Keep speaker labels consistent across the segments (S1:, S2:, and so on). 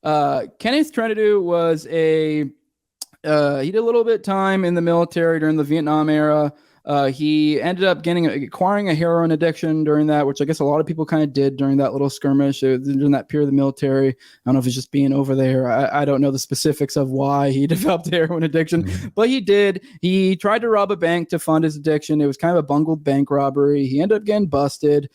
S1: Kenneth Trentadue was he did a little bit of time in the military during the Vietnam era. He ended up acquiring a heroin addiction during that, which I guess a lot of people kind of did during that little skirmish during that period of the military. I don't know if it's just being over there. I don't know the specifics of why he developed heroin addiction, but he did. He tried to rob a bank to fund his addiction. It was kind of a bungled bank robbery. He ended up getting busted.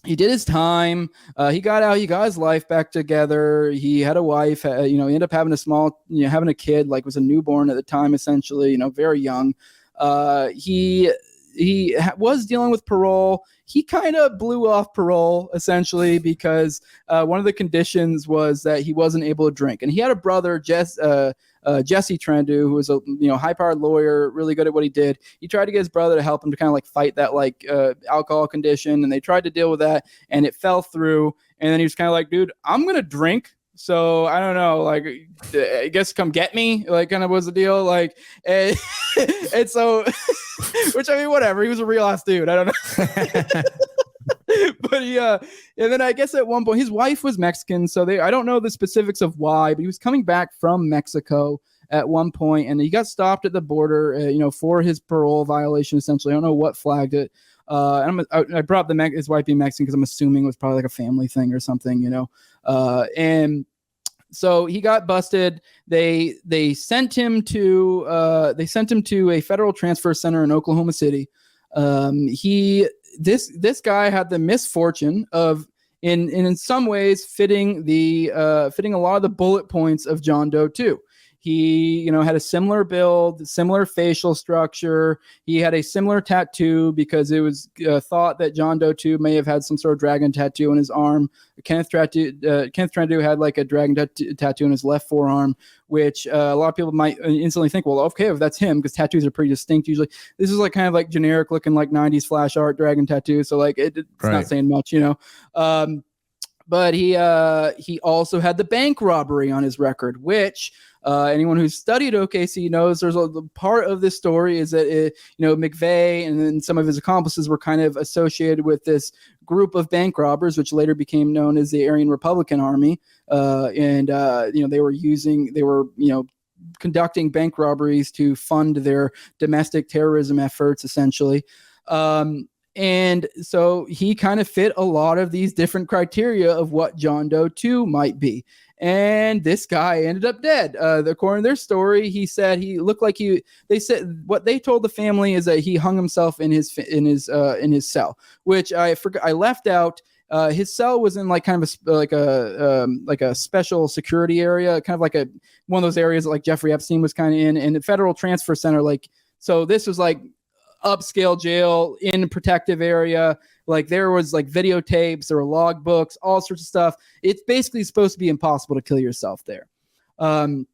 S1: He did his time. He got out. He got his life back together. He had a wife. He ended up having having a kid, like was a newborn at the time, essentially. Very young. He was dealing with parole. He kind of blew off parole essentially because one of the conditions was that he wasn't able to drink. And he had a brother, Jesse Trentadue, who was a high-powered lawyer, really good at what he did. He tried to get his brother to help him to kind of like fight that alcohol condition, and they tried to deal with that, and it fell through. And then he was kind of like, dude, I'm gonna drink. So I don't know, like, I guess come get me, like, kind of was the deal, like, and so, which I mean, whatever. He was a real ass dude. I don't know, but and then I guess at one point his wife was Mexican, so I don't know the specifics of why, but he was coming back from Mexico at one point, and he got stopped at the border, for his parole violation. Essentially, I don't know what flagged it. I brought up his wife being Mexican because I'm assuming it was probably like a family thing or something, and so he got busted. They sent him to a federal transfer center in Oklahoma City. This guy had the misfortune of in some ways fitting a lot of the bullet points of John Doe 2. He, had a similar build, similar facial structure. He had a similar tattoo because it was thought that John Doe 2 may have had some sort of dragon tattoo on his arm. Kenneth Trentadue had like a dragon tattoo on his left forearm, which a lot of people might instantly think, well, okay, if that's him, because tattoos are pretty distinct usually. This is like kind of like generic looking like 90s flash art dragon tattoo. So like it's not saying much, but he also had the bank robbery on his record, which anyone who's studied OKC knows there's a part of this story is that McVeigh and then some of his accomplices were kind of associated with this group of bank robbers, which later became known as the Aryan Republican Army, and they were conducting bank robberies to fund their domestic terrorism efforts, essentially. And so he kind of fit a lot of these different criteria of what John Doe 2 might be. And this guy ended up dead. According to their story, he said he looked like they said what they told the family is that he hung himself in his cell, which I forgot. I left out. His cell was in like kind of like a special security area, kind of like one of those areas that like Jeffrey Epstein was kind of in the federal transfer center. So this was like upscale jail in a protective area. Like there was like videotapes, there were log books, all sorts of stuff. It's basically supposed to be impossible to kill yourself there. So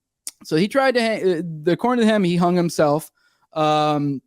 S1: he tried to according to him, he hung himself. The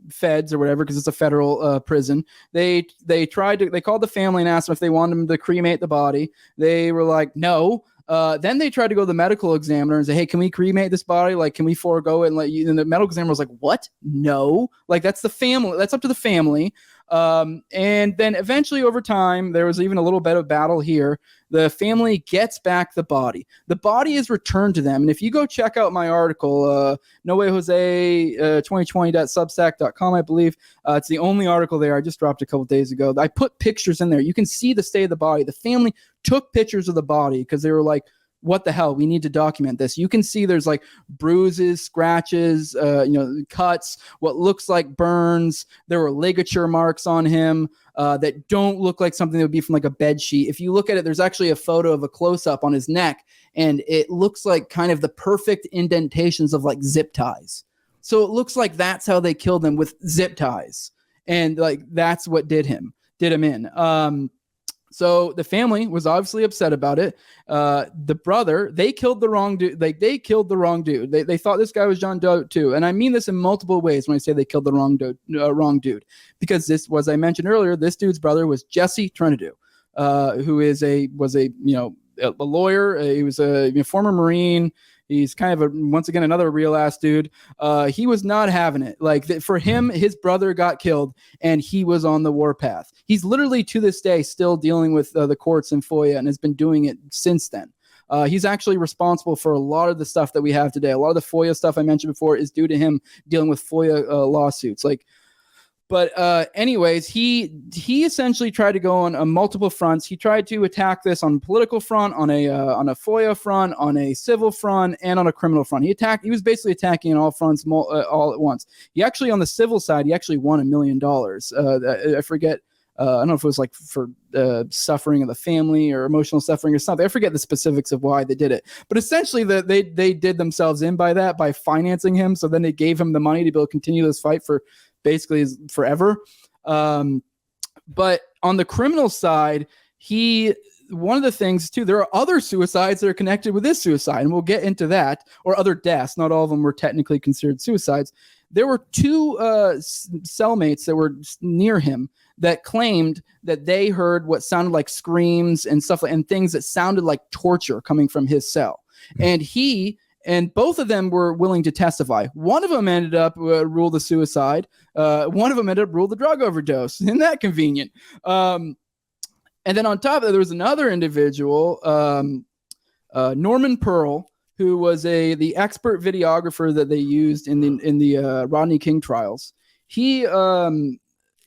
S1: feds or whatever, because it's a federal prison, they called the family and asked them if they wanted him to cremate the body. They were like, no. Then they tried to go to the medical examiner and say, hey, can we cremate this body? Like, can we forego it and let you? And the medical examiner was like, what? No. Like, that's the family. That's up to the family. And then eventually over time, there was even a little bit of battle here. The family gets back the body. The body is returned to them. And if you go check out my article, No Way Jose 2020.substack.com, I believe, it's the only article there. I just dropped a couple days ago. I put pictures in there. You can see the state of the body. The family took pictures of the body because they were like, what the hell? We need to document this. You can see there's like bruises, scratches, cuts, what looks like burns. There were ligature marks on him that don't look like something that would be from like a bed sheet. If you look at it, there's actually a photo of a close-up on his neck, and it looks like kind of the perfect indentations of like zip ties. So it looks like that's how they killed him, with zip ties. And like that's what did him in. So the family was obviously upset about it. The brother, they killed the wrong dude. They killed the wrong dude. They thought this guy was John Doe 2. And I mean this in multiple ways when I say they killed the wrong dude, because this was, I mentioned earlier, this dude's brother was Jesse Trentadue, who was a lawyer. He was a former Marine. He's kind of once again, another real ass dude. He was not having it. Like for him, his brother got killed and he was on the warpath. He's literally to this day still dealing with the courts and FOIA and has been doing it since then. He's actually responsible for a lot of the stuff that we have today. A lot of the FOIA stuff I mentioned before is due to him dealing with FOIA lawsuits. But anyways, he essentially tried to go on multiple fronts. He tried to attack this on a political front, on a FOIA front, on a civil front, and on a criminal front. He was basically attacking on all fronts all at once. He actually, on the civil side, he actually won $1 million. I forget. I don't know if it was like for suffering of the family or emotional suffering or something. I forget the specifics of why they did it. But essentially, they did themselves in by financing him. So then they gave him the money to be able to continue this fight for basically forever. But on the criminal side, one of the things too, there are other suicides that are connected with this suicide, and we'll get into that, or other deaths. Not all of them were technically considered suicides. There were two cellmates that were near him that claimed that they heard what sounded like screams and stuff, and things that sounded like torture coming from his cell. And both of them were willing to testify. One of them ended up ruled a suicide. One of them ended up ruled a drug overdose. Isn't that convenient? And then on top of that, there was another individual, Norman Pearl, who was the expert videographer that they used in the Rodney King trials.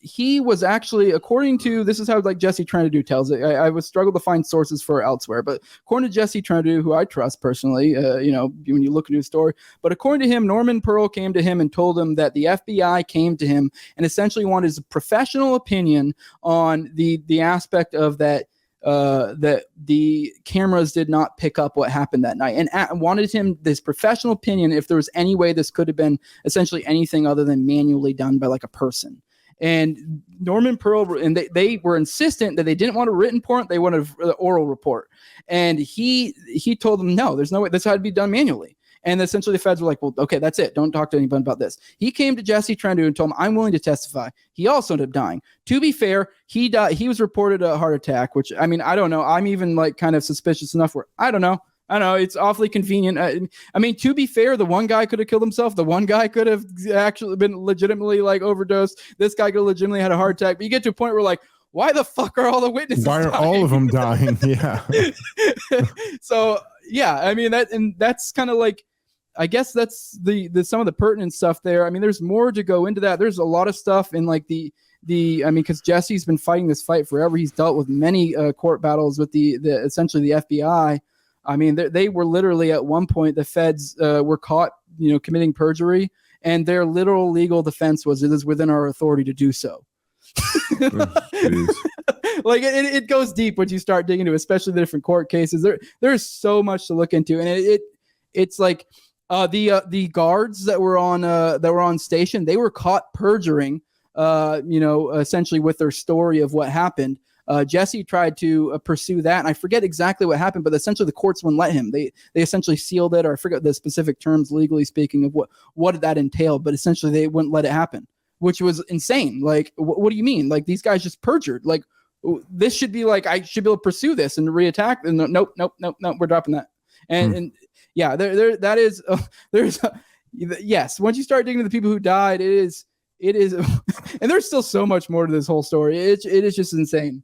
S1: He was actually, according to, this is how like Jesse Trentadue tells it. I was struggled to find sources for elsewhere, but according to Jesse Trentadue, who I trust personally, when you look into his story, but according to him, Norman Pearl came to him and told him that the FBI came to him and essentially wanted his professional opinion on the aspect of that the cameras did not pick up what happened that night, and wanted him this professional opinion if there was any way this could have been essentially anything other than manually done by like a person. And Norman Pearl, and they were insistent that they didn't want a written report, they wanted an oral report. And he told them, no, there's no way, this had to be done manually. And essentially the feds were like, well, okay, that's it. Don't talk to anybody about this. He came to Jesse Trentadue and told him, I'm willing to testify. He also ended up dying. To be fair, he died. He was reported a heart attack, which, I mean, I don't know. I'm even like kind of suspicious enough where I don't know. It's awfully convenient. I mean, to be fair, the one guy could have killed himself. The one guy could have actually been legitimately like overdosed. This guy could have legitimately had a heart attack. But you get to a point where like, why the fuck are all the witnesses
S2: Why are
S1: dying?
S2: all of them dying? Yeah.
S1: So yeah, I mean that's kind of like, I guess that's the some of the pertinent stuff there. I mean, there's more to go into that. There's a lot of stuff in like I mean, because Jesse's been fighting this fight forever. He's dealt with many court battles with the essentially the FBI. I mean, they were literally at one point, the feds were caught, committing perjury, and their literal legal defense was, it is within our authority to do so. Like it goes deep when you start digging into, especially the different court cases. There's so much to look into, and it's like the guards that were on station, they were caught perjuring, essentially with their story of what happened. Jesse tried to pursue that, and I forget exactly what happened, but essentially the courts wouldn't let him. They essentially sealed it, or I forget the specific terms legally speaking of what that entailed, but essentially they wouldn't let it happen, which was insane. Like, what do you mean? Like, these guys just perjured. Like, this should be like, I should be able to pursue this and reattack. And nope, we're dropping that. And yeah, that is yes. Once you start digging into the people who died, it is, and there's still so much more to this whole story. It is just insane.